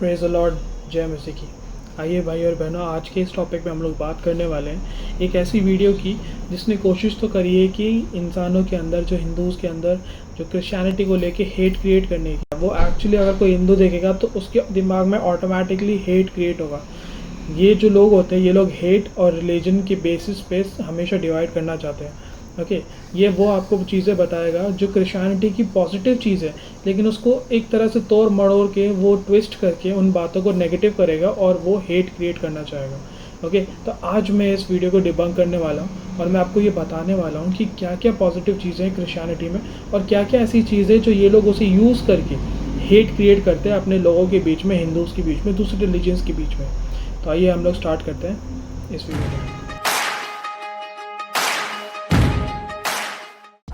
Praise the Lord, जय मसीह की। आइए भाई और बहनों, आज के इस टॉपिक पे हम लोग बात करने वाले हैं एक ऐसी वीडियो की जिसने कोशिश तो करी है कि इंसानों के अंदर, जो हिंदूज़ के अंदर जो क्रिश्चियनिटी को लेके हेट क्रिएट करने की, वो एक्चुअली अगर कोई हिंदू देखेगा तो उसके दिमाग में ऑटोमेटिकली हेट क्रिएट होगा। ये जो लोग होते हैं, ये लोग हेट और रिलीजन के बेसिस पे हमेशा डिवाइड करना चाहते हैं। ओके, ये वो आपको चीज़ें बताएगा जो क्रिश्चियनिटी की पॉजिटिव चीज़ है, लेकिन उसको एक तरह से तोड़ मड़ोड़ के, वो ट्विस्ट करके उन बातों को नेगेटिव करेगा और वो हेट क्रिएट करना चाहेगा। ओके, तो आज मैं इस वीडियो को डिबंक करने वाला हूँ और मैं आपको ये बताने वाला हूँ कि क्या क्या पॉजिटिव चीज़ें हैं क्रिश्चियनिटी में और क्या क्या ऐसी चीज़ें जो ये लोग उसे यूज़ करके हेट क्रिएट करते हैं अपने लोगों के बीच में, हिंदूज़ के बीच में, दूसरे रिलीजन्स के बीच में। तो आइए हम लोग स्टार्ट करते हैं इस वीडियो को।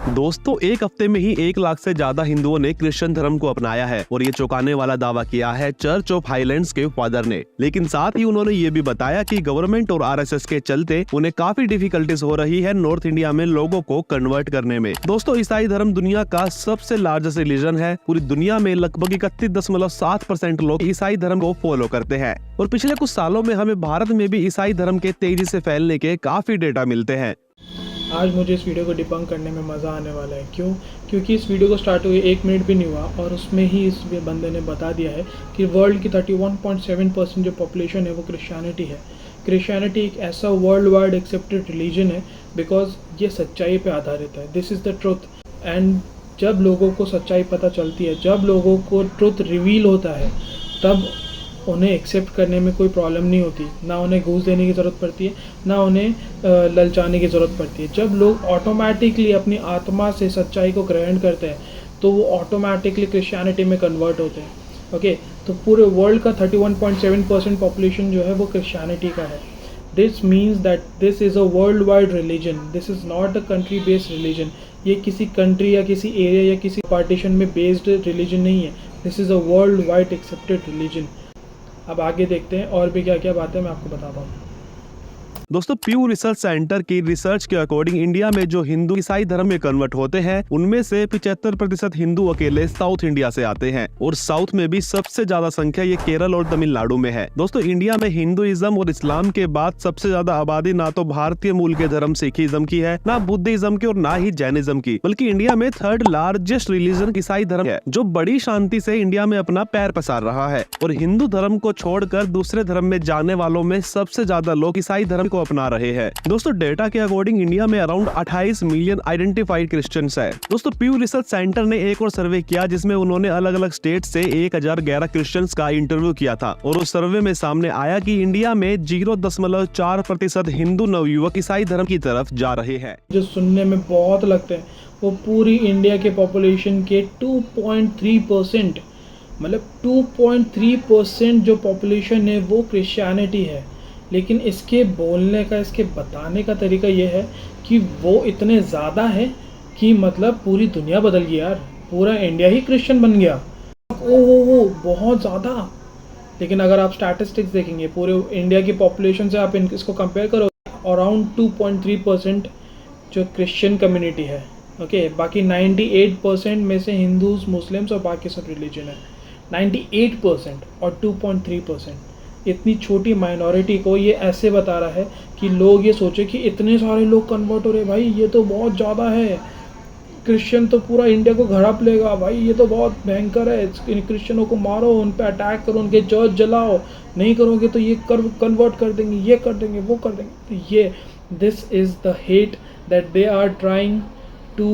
दोस्तों, एक हफ्ते में ही 1 लाख से ज्यादा हिंदुओं ने क्रिश्चियन धर्म को अपनाया है और ये चौंकाने वाला दावा किया है चर्च ऑफ हाईलैंड्स के फादर ने। लेकिन साथ ही उन्होंने ये भी बताया कि गवर्नमेंट और आरएसएस के चलते उन्हें काफी डिफिकल्टीज हो रही है नॉर्थ इंडिया में लोगों को कन्वर्ट करने में। दोस्तों, ईसाई धर्म दुनिया का सबसे लार्जेस्ट रिलीजन है। पूरी दुनिया में लगभग 31.7% लोग ईसाई धर्म को फॉलो करते हैं और पिछले कुछ सालों में हमें भारत में भी ईसाई धर्म के तेजी से फैलने के काफी डेटा मिलते हैं। आज मुझे इस वीडियो को डिबंक करने में मज़ा आने वाला है। क्यों? क्योंकि इस वीडियो को स्टार्ट हुए 1 मिनट भी नहीं हुआ और उसमें ही इस बंदे ने बता दिया है कि वर्ल्ड की 31.7% जो पॉपुलेशन है वो क्रिश्चियनिटी है। क्रिश्चियनिटी एक ऐसा वर्ल्ड वाइड एक्सेप्टेड रिलीजन है बिकॉज ये सच्चाई पे आधारित है। This is the truth. And जब लोगों को सच्चाई पता चलती है, जब लोगों को ट्रुथ रिवील होता है, तब उन्हें एक्सेप्ट करने में कोई प्रॉब्लम नहीं होती। ना उन्हें घूस देने की ज़रूरत पड़ती है, ना उन्हें ललचाने की ज़रूरत पड़ती है। जब लोग ऑटोमेटिकली अपनी आत्मा से सच्चाई को ग्रहण करते हैं तो वो ऑटोमेटिकली क्रिश्चियनिटी में कन्वर्ट होते हैं। ओके, तो पूरे वर्ल्ड का 31.7% पॉपुलेशन जो है वो क्रिश्चियनिटी का है। This means that this is a world wide religion. This is not a country based religion. ये किसी कंट्री या किसी एरिया या किसी पार्टीशन में बेस्ड रिलीजन नहीं है। This is a world wide accepted religion. अब आगे देखते हैं और भी क्या क्या बातें मैं आपको बताता हूँ। दोस्तों, प्यू रिसर्च सेंटर की रिसर्च के अकॉर्डिंग इंडिया में जो हिंदू ईसाई धर्म में कन्वर्ट होते हैं उनमें से 75% हिंदू अकेले साउथ इंडिया से आते हैं और साउथ में भी सबसे ज्यादा संख्या ये केरल और तमिलनाडु में है। दोस्तों, इंडिया में हिंदुइज्म और इस्लाम के बाद सबसे ज्यादा आबादी ना तो भारतीय मूल के धर्म सिखिज्म की है, ना बुद्धिज्म की और ना ही जैनिज्म की, बल्कि इंडिया में 3rd लार्जेस्ट रिलीजन ईसाई धर्म है जो बड़ी शांति से इंडिया में अपना पैर पसार रहा है। और हिंदू धर्म को छोड़कर दूसरे धर्म में जाने वालों में सबसे ज्यादा लोग ईसाई धर्म को अपना रहे हैं। दोस्तों, डेटा के अकॉर्डिंग इंडिया में अराउंड 28 मिलियन आइडेंटिफाइड क्रिश्चियंस है। दोस्तों, प्यू रिसर्च सेंटर ने एक और सर्वे किया जिसमें उन्होंने अलग अलग स्टेट से 1011 क्रिश्चियंस का इंटरव्यू किया था और उस सर्वे में सामने आया कि इंडिया में 0.4% हिंदू नवयुवक ईसाई धर्म की तरफ जा रहे हैं। जो सुनने में बहुत लगते हैं, वो पूरी इंडिया के पॉपुलेशन के 2.3%, मतलब 2.3% जो पॉपुलेशन है वो क्रिश्चियनिटी है। लेकिन इसके बोलने का, इसके बताने का तरीका ये है कि वो इतने ज़्यादा है कि मतलब पूरी दुनिया बदल गई यार, पूरा इंडिया ही क्रिश्चियन बन गया। ओहो, बहुत ज़्यादा। लेकिन अगर आप स्टैटिस्टिक्स देखेंगे पूरे इंडिया की पॉपुलेशन से, आप इसको कंपेयर करो, अराउंड 2.3% जो क्रिश्चियन कम्युनिटी है। ओके, बाकी 98% में से हिंदूज, मुस्लिम्स और बाकी सब रिलीजन है। 98% और 2.3%, इतनी छोटी माइनॉरिटी को ये ऐसे बता रहा है कि लोग ये सोचे कि इतने सारे लोग कन्वर्ट हो रहे, भाई ये तो बहुत ज़्यादा है, क्रिश्चियन तो पूरा इंडिया को घड़प लेगा, भाई ये तो बहुत भयंकर है, क्रिश्चियनों को मारो, उन पे अटैक करो, उनके चर्च जलाओ, नहीं करोगे तो ये कन्वर्ट कर देंगे, ये कर देंगे, वो कर देंगे। तो ये this is the hate that they are trying to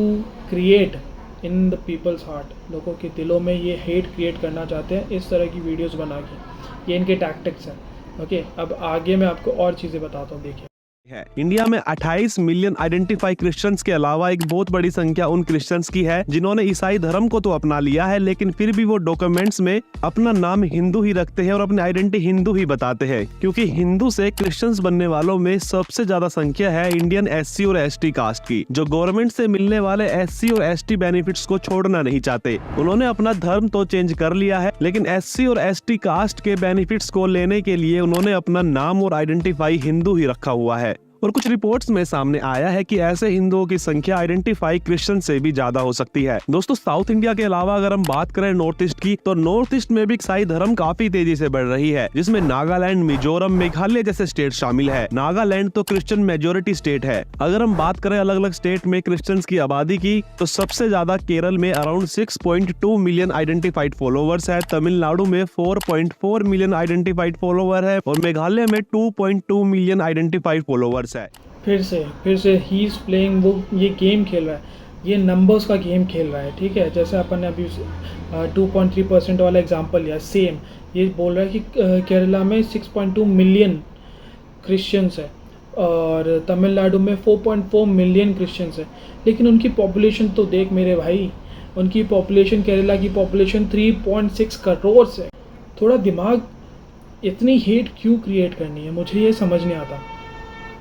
create in the people's heart. लोगों के दिलों में ये हेट क्रिएट करना चाहते हैं इस तरह की वीडियोस बना के। ये इनके टैक्टिक्स हैं। ओके, अब आगे मैं आपको और चीज़ें बताता हूँ, देखिए। है। इंडिया में 28 मिलियन आइडेंटिफाई क्रिश्चियंस के अलावा एक बहुत बड़ी संख्या उन क्रिश्चियंस की है जिन्होंने ईसाई धर्म को तो अपना लिया है, लेकिन फिर भी वो डॉक्यूमेंट्स में अपना नाम हिंदू ही रखते हैं और अपनी आइडेंटिटी हिंदू ही बताते हैं, क्योंकि हिंदू से क्रिश्चियंस बनने वालों में सबसे ज्यादा संख्या है इंडियन SC और ST कास्ट की, जो गवर्नमेंट से मिलने वाले SC और ST बेनिफिट्स को छोड़ना नहीं चाहते। उन्होंने अपना धर्म तो चेंज कर लिया है, लेकिन SC और ST कास्ट के बेनिफिट्स को लेने के लिए उन्होंने अपना नाम और आइडेंटिफाई हिंदू ही रखा हुआ है। और कुछ रिपोर्ट्स में सामने आया है कि ऐसे हिंदुओं की संख्या आइडेंटिफाई क्रिश्चियन से भी ज्यादा हो सकती है। दोस्तों साउथ इंडिया के अलावा अगर हम बात करें नॉर्थ ईस्ट की, तो नॉर्थ ईस्ट में भी ईसाई धर्म काफी तेजी से बढ़ रही है, जिसमें नागालैंड, मिजोरम, मेघालय जैसे स्टेट शामिल है। नागालैंड तो क्रिश्चियन मेजोरिटी स्टेट है। अगर हम बात करें अलग अलग स्टेट में क्रिश्चियंस की आबादी की, तो सबसे ज्यादा केरल में अराउंड 6.2 मिलियन आइडेंटिफाइड फॉलोवर्स है, तमिलनाडु में 4.4 मिलियन आइडेंटिफाइड फॉलोवर है और मेघालय में 2.2 मिलियन आइडेंटिफाइड फॉलोवर्स है। फिर से ही इज प्लेइंग, वो ये गेम खेल रहा है, ये नंबर्स का गेम खेल रहा है, ठीक है। जैसे अपन ने अभी 2.3% वाला एग्जांपल लिया, सेम ये बोल रहा है कि केरला में 6.2 मिलियन क्रिश्चियंस है और तमिलनाडु में 4.4 मिलियन क्रिश्चियंस है, लेकिन उनकी पॉपुलेशन तो देख मेरे भाई, उनकी पॉपुलेशन, केरला की पॉपुलेशन 3.6 करोड़ है। थोड़ा दिमाग, इतनी हेट क्यों क्रिएट करनी है, मुझे ये समझ नहीं आता।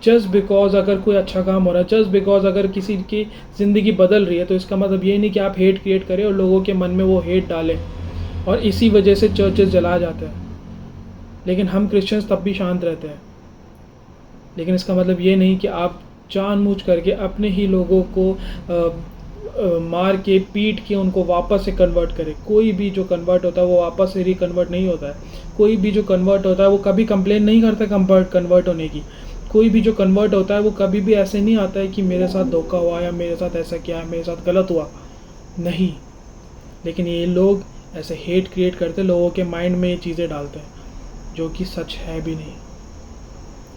जस्ट बिकॉज अगर कोई अच्छा काम हो रहा है, जस्ट बिकॉज अगर किसी की ज़िंदगी बदल रही है, तो इसका मतलब ये नहीं कि आप हेट क्रिएट करें और लोगों के मन में वो हेट डालें और इसी वजह से चर्चेस जला जाते हैं। लेकिन हम क्रिश्चियंस तब भी शांत रहते हैं। लेकिन इसका मतलब ये नहीं कि आप जानबूझ करके अपने ही लोगों को मार के, पीट के उनको वापस से कन्वर्ट करें। कोई भी जो कन्वर्ट होता है वो वापस से रिकन्वर्ट नहीं होता है। कोई भी जो कन्वर्ट होता है वो कभी कंप्लेन नहीं करता कन्वर्ट होने की। कोई भी जो कन्वर्ट होता है वो कभी भी ऐसे नहीं आता है कि मेरे साथ धोखा हुआ या मेरे साथ ऐसा किया है, मेरे साथ गलत हुआ, नहीं। लेकिन ये लोग ऐसे हेट क्रिएट करते, लोगों के माइंड में ये चीज़ें डालते हैं जो कि सच है भी नहीं।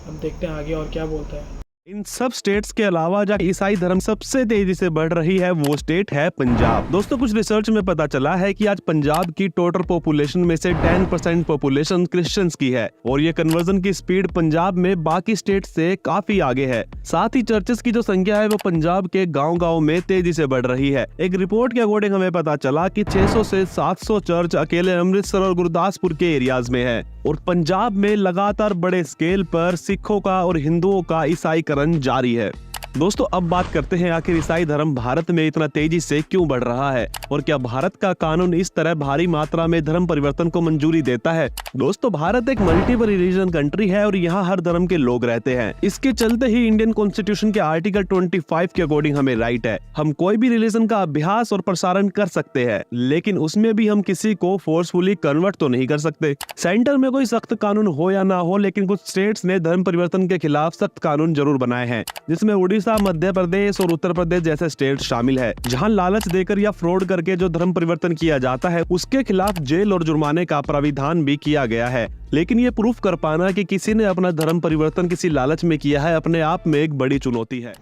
हम देखते हैं आगे और क्या बोलता है। इन सब स्टेट्स के अलावा जहाँ ईसाई धर्म सबसे तेजी से बढ़ रही है वो स्टेट है पंजाब। दोस्तों कुछ रिसर्च में पता चला है कि आज पंजाब की टोटल पॉपुलेशन में से 10% पॉपुलेशन क्रिश्चियंस की है और ये कन्वर्जन की स्पीड पंजाब में बाकी स्टेट से काफी आगे है। साथ ही चर्चेस की जो संख्या है वो पंजाब के गाँव-गाँव में तेजी से बढ़ रही है। एक रिपोर्ट के अकॉर्डिंग हमें पता चला कि 600 से 700 चर्च अकेले अमृतसर और गुरदासपुर के एरियाज में है और पंजाब में लगातार बड़े स्केल पर सिखों का और हिंदुओं का ईसाईकरण जारी है। दोस्तों अब बात करते हैं आखिर ईसाई धर्म भारत में इतना तेजी से क्यों बढ़ रहा है और क्या भारत का कानून इस तरह भारी मात्रा में धर्म परिवर्तन को मंजूरी देता है। दोस्तों भारत एक मल्टीपल रिलीजन कंट्री है और यहाँ हर धर्म के लोग रहते हैं। इसके चलते ही इंडियन कॉन्स्टिट्यूशन के आर्टिकल 25 के अकॉर्डिंग हमें राइट है, हम कोई भी रिलीजन का अभ्यास और प्रसारण कर सकते हैं, लेकिन उसमें भी हम किसी को फोर्सफुली कन्वर्ट तो नहीं कर सकते। सेंटर में कोई सख्त कानून हो या ना हो, लेकिन कुछ स्टेट्स ने धर्म परिवर्तन के खिलाफ सख्त कानून जरूर बनाए हैं, जिसमें उड़ीसा, मध्य प्रदेश और उत्तर प्रदेश जैसे स्टेट शामिल है, जहां लालच देकर या फ्रॉड करके जो धर्म परिवर्तन किया जाता है उसके खिलाफ जेल और जुर्माने का प्राविधान भी किया गया है। लेकिन ये प्रूफ कर पाना कि किसी ने अपना धर्म परिवर्तन किसी लालच में किया है अपने आप में एक बड़ी चुनौती है।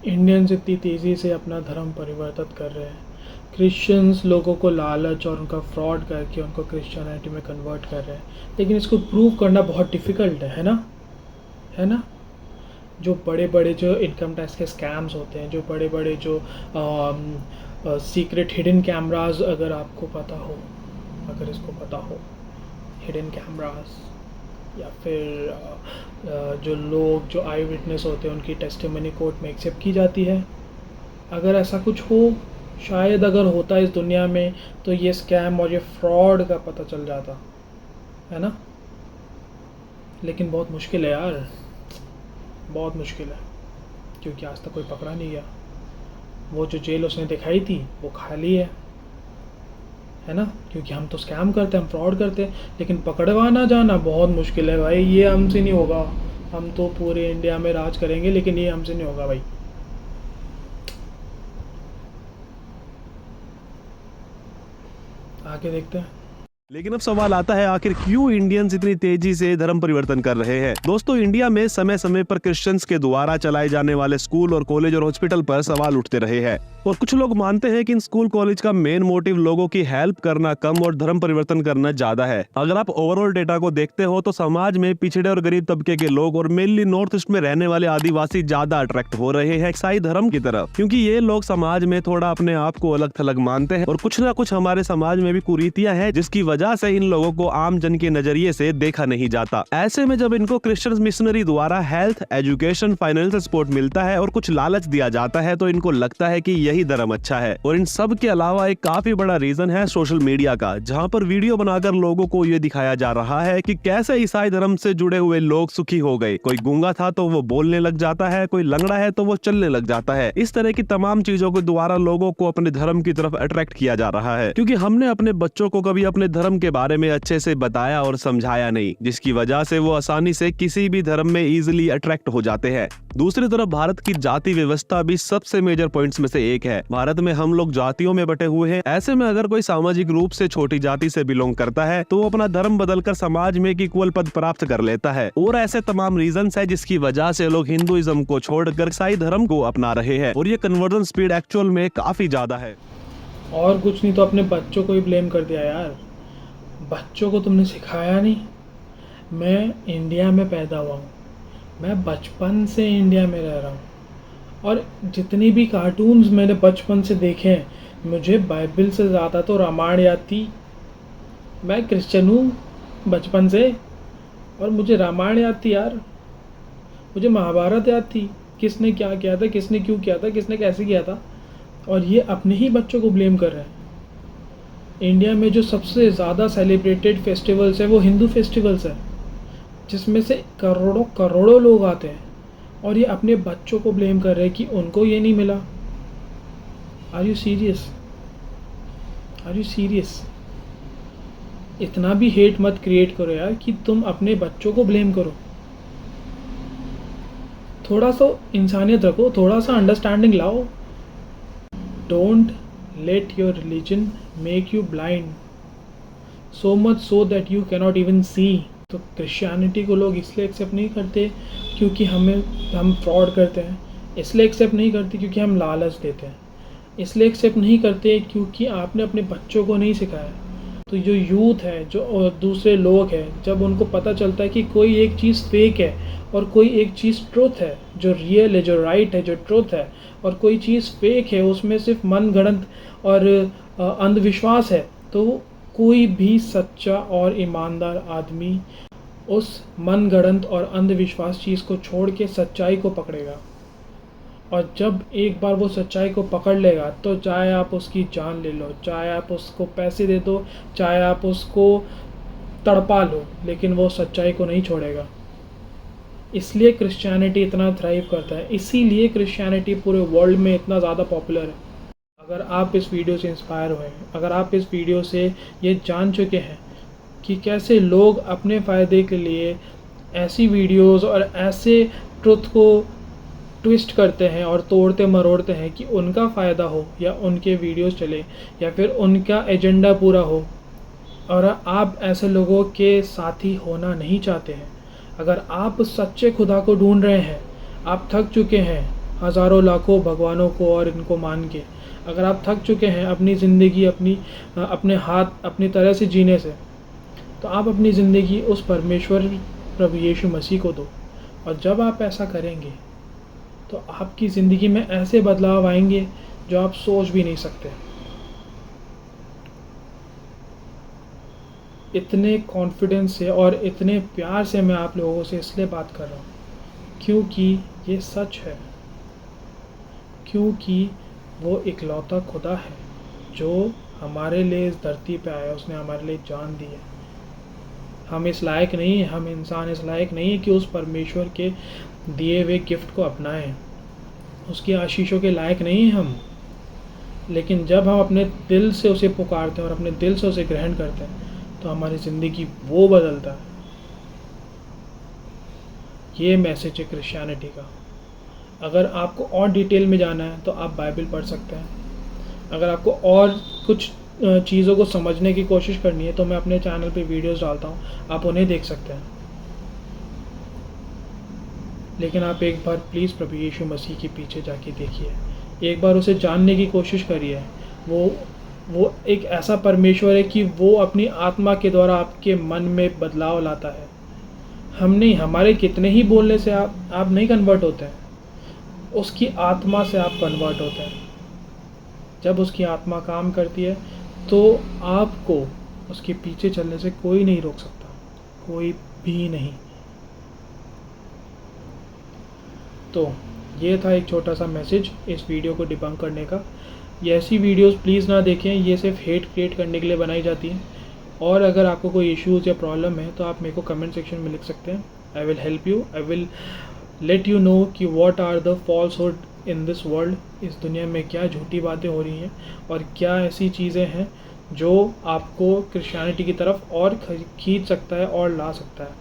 इंडियंस इतनी तेज़ी से अपना धर्म परिवर्तित कर रहे हैं, क्रिश्चियंस लोगों को लालच और उनका फ्रॉड करके उनको क्रिश्चियनिटी में कन्वर्ट कर रहे हैं, लेकिन इसको प्रूव करना बहुत डिफ़िकल्ट है ना। जो बड़े बड़े जो इनकम टैक्स के स्कैम्स होते हैं, जो बड़े बड़े जो सीक्रेट हिडन कैमरास, अगर आपको पता हो, अगर इसको पता हो, हिडन कैमरास, या फिर जो लोग जो आई विटनेस होते हैं उनकी टेस्टिमनी कोर्ट में एक्सेप्ट की जाती है। अगर ऐसा कुछ हो, शायद अगर होता इस दुनिया में, तो ये स्कैम और ये फ्रॉड का पता चल जाता है ना। लेकिन बहुत मुश्किल है यार, बहुत मुश्किल है, क्योंकि आज तक कोई पकड़ा नहीं गया। वो जो जेल उसने दिखाई थी वो खाली है ना, क्योंकि हम तो स्कैम करते हैं, हम फ्रॉड करते हैं, लेकिन पकड़वाना जाना बहुत मुश्किल है भाई। ये हमसे नहीं होगा, हम तो पूरे इंडिया में राज करेंगे, लेकिन ये हमसे नहीं होगा भाई। आगे देखते हैं। लेकिन अब सवाल आता है आखिर क्यों इंडियंस इतनी तेजी से धर्म परिवर्तन कर रहे हैं। दोस्तों इंडिया में समय समय पर क्रिश्चियंस के द्वारा चलाए जाने वाले स्कूल और कॉलेज और हॉस्पिटल पर सवाल उठते रहे हैं और कुछ लोग मानते हैं कि इन स्कूल कॉलेज का मेन मोटिव लोगों की हेल्प करना कम और धर्म परिवर्तन करना ज्यादा है। अगर आप ओवरऑल डेटा को देखते हो तो समाज में पिछड़े और गरीब तबके के लोग और मेनली नॉर्थ ईस्ट में रहने वाले आदिवासी ज्यादा अट्रैक्ट हो रहे हैं ईसाई धर्म की तरफ, क्योंकि ये लोग समाज में थोड़ा अपने आप को अलग थलग मानते हैं और कुछ ना कुछ हमारे समाज में भी कुरीतियां हैं जिसकी वजह से इन लोगों को आम जन के नजरिए से देखा नहीं जाता। ऐसे में जब इनको क्रिश्चियन मिशनरी द्वारा हेल्थ, एजुकेशन, फाइनेंशियल सपोर्ट मिलता है और कुछ लालच दिया जाता है तो इनको लगता है कि यही धर्म अच्छा है। और इन सब के अलावा एक काफी बड़ा रीजन है सोशल मीडिया का, जहाँ पर वीडियो बनाकर लोगों को ये दिखाया जा रहा है कि कैसे ईसाई धर्म से जुड़े हुए लोग सुखी हो गए। कोई गूंगा था तो वो बोलने लग जाता है, कोई लंगड़ा है तो वो चलने लग जाता है। इस तरह की तमाम चीजों के द्वारा लोगों को अपने धर्म की तरफ अट्रैक्ट किया जा रहा है, क्योंकि हमने अपने बच्चों को कभी अपने धर्म के बारे में अच्छे से बताया और समझाया नहीं, जिसकी वजह से वो आसानी से किसी भी धर्म में इजीली अट्रैक्ट हो जाते हैं। दूसरी तरफ भारत की जाति व्यवस्था भी सबसे मेजर पॉइंट्स में से एक है। भारत में हम लोग जातियों में बटे हुए हैं। ऐसे में अगर कोई सामाजिक रूप से छोटी जाति से बिलोंग करता है तो वो अपना धर्म बदलकर समाज में एक इक्वल पद प्राप्त कर लेता है। और ऐसे तमाम रीजंस है जिसकी वजह से लोग हिंदुइज्म को छोड़कर ईसाई धर्म को अपना रहे हैं, और ये कन्वर्जन स्पीड एक्चुअल में काफी ज्यादा है। और कुछ नहीं तो अपने बच्चों को ही ब्लेम कर दिया यार। बच्चों को तुमने सिखाया नहीं। मैं इंडिया में पैदा हुआ हूँ, मैं बचपन से इंडिया में रह रहा हूँ, और जितनी भी कार्टून्स मैंने बचपन से देखे हैं, मुझे बाइबल से ज़्यादा तो रामायण याद थी। मैं क्रिश्चियन हूँ बचपन से, और मुझे रामायण याद थी यार, मुझे महाभारत याद थी, किसने क्या किया था, किसने क्यों किया था, किसने कैसे किया था। और ये अपने ही बच्चों को ब्लेम कर रहे हैं। इंडिया में जो सबसे ज़्यादा सेलिब्रेटेड फेस्टिवल्स है वो हिंदू फेस्टिवल्स है, जिसमें से करोड़ों करोड़ों लोग आते हैं, और ये अपने बच्चों को ब्लेम कर रहे हैं कि उनको ये नहीं मिला। Are you serious? Are you serious? इतना भी हेट मत क्रिएट करो यार कि तुम अपने बच्चों को ब्लेम करो। थोड़ा सा इंसानियत रखो, थोड़ा सा अंडरस्टैंडिंग लाओ। Don't let your religion make you blind so much so that you cannot even see. तो क्रिश्चियनिटी को लोग इसलिए एक्सेप्ट नहीं करते क्योंकि हम फ्रॉड करते हैं, इसलिए एक्सेप्ट नहीं करते क्योंकि हम लालच देते हैं, इसलिए एक्सेप्ट नहीं करते क्योंकि आपने अपने बच्चों को नहीं सिखाया। तो जो यूथ है, जो दूसरे लोग हैं, जब उनको पता चलता है कि कोई एक चीज़ फेक है और कोई एक चीज़ ट्रुथ है, जो रियल है, जो राइट है, जो ट्रुथ है, और कोई चीज़ फेक है, उसमें सिर्फ मनगढ़ंत और अंधविश्वास है, तो कोई भी सच्चा और ईमानदार आदमी उस मनगढ़ंत और अंधविश्वास चीज़ को छोड़ के सच्चाई को पकड़ेगा। और जब एक बार वो सच्चाई को पकड़ लेगा तो चाहे आप उसकी जान ले लो, चाहे आप उसको पैसे दे दो, चाहे आप उसको तड़पा लो, लेकिन वो सच्चाई को नहीं छोड़ेगा। इसलिए क्रिश्चियनिटी इतना थ्राइव करता है, इसीलिए क्रिश्चियनिटी पूरे वर्ल्ड में इतना ज़्यादा पॉपुलर है। अगर आप इस वीडियो से इंस्पायर हुए, अगर आप इस वीडियो से ये जान चुके हैं कि कैसे लोग अपने फ़ायदे के लिए ऐसी वीडियोस और ऐसे ट्रुथ को ट्विस्ट करते हैं और तोड़ते मरोड़ते हैं कि उनका फ़ायदा हो या उनके वीडियोस चले या फिर उनका एजेंडा पूरा हो, और आप ऐसे लोगों के साथी होना नहीं चाहते हैं, अगर आप सच्चे खुदा को ढूंढ रहे हैं, आप थक चुके हैं हज़ारों लाखों भगवानों को और इनको मान के, अगर आप थक चुके हैं अपनी ज़िंदगी अपने हाथ अपनी तरह से जीने से, तो आप अपनी ज़िंदगी उस परमेश्वर प्रभु यीशु मसीह को दो। और जब आप ऐसा करेंगे तो आपकी ज़िंदगी में ऐसे बदलाव आएंगे जो आप सोच भी नहीं सकते। इतने कॉन्फिडेंस से और इतने प्यार से मैं आप लोगों से इसलिए बात कर रहा हूँ क्योंकि ये सच है, क्योंकि वो इकलौता खुदा है जो हमारे लिए इस धरती पे आया, उसने हमारे लिए जान दी है। हम इस लायक नहीं हैं, हम इंसान इस लायक नहीं है कि उस परमेश्वर के दिए हुए गिफ्ट को अपनाएं, उसकी आशीषों के लायक नहीं हैं हम। लेकिन जब हम अपने दिल से उसे पुकारते हैं और अपने दिल से उसे ग्रहण करते हैं तो हमारी ज़िंदगी वो बदलता है। ये मैसेज है क्रिश्चियनिटी का। अगर आपको और डिटेल में जाना है तो आप बाइबल पढ़ सकते हैं। अगर आपको और कुछ चीज़ों को समझने की कोशिश करनी है तो मैं अपने चैनल पे वीडियोस डालता हूँ, आप उन्हें देख सकते हैं। लेकिन आप एक बार प्लीज़ प्रभु यीशु मसीह के पीछे जाके देखिए, एक बार उसे जानने की कोशिश करिए। वो एक ऐसा परमेश्वर है कि वो अपनी आत्मा के द्वारा आपके मन में बदलाव लाता है। हम नहीं, हमारे कितने ही बोलने से आप नहीं कन्वर्ट होते हैं, उसकी आत्मा से आप कन्वर्ट होते हैं। जब उसकी आत्मा काम करती है तो आपको उसके पीछे चलने से कोई नहीं रोक सकता, कोई भी नहीं। तो ये था एक छोटा सा मैसेज इस वीडियो को डिबंक करने का। ये ऐसी वीडियोस प्लीज़ ना देखें, ये सिर्फ हेट क्रिएट करने के लिए बनाई जाती हैं। और अगर आपको कोई इश्यूज़ या प्रॉब्लम है तो आप मेरे को कमेंट सेक्शन में लिख सकते हैं। I will help you, I will let you know कि what are the falsehood in this world. इस दुनिया में क्या झूठी बातें हो रही हैं और क्या ऐसी चीज़ें हैं जो आपको क्रिश्चियनिटी की तरफ और खींच सकता है और ला सकता है।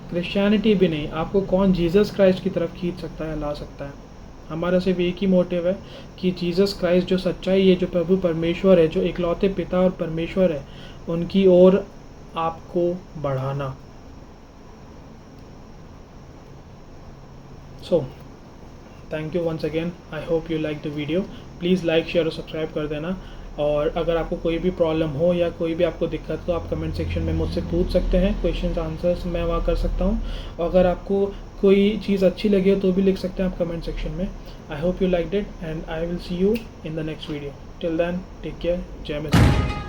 क्रिश्चियनिटी भी नहीं, आपको कौन जीसस क्राइस्ट की तरफ खींच सकता है, ला सकता है। हमारा सिर्फ एक ही मोटिव है कि जीसस क्राइस्ट जो सच्चाई है, जो प्रभु परमेश्वर है, जो इकलौते पिता और परमेश्वर है, उनकी ओर आपको बढ़ाना। So thank you once again, I hope you like the video. Please like share और सब्सक्राइब कर देना। और अगर आपको कोई भी प्रॉब्लम हो या कोई भी आपको दिक्कत हो, आप कमेंट सेक्शन में मुझसे पूछ सकते हैं। क्वेश्चंस आंसर्स मैं वहाँ कर सकता हूँ। और अगर आपको कोई चीज़ अच्छी लगे तो भी लिख सकते हैं आप कमेंट सेक्शन में। I hope you like it and I will see you in the next video. Till then take care. जय माता दी।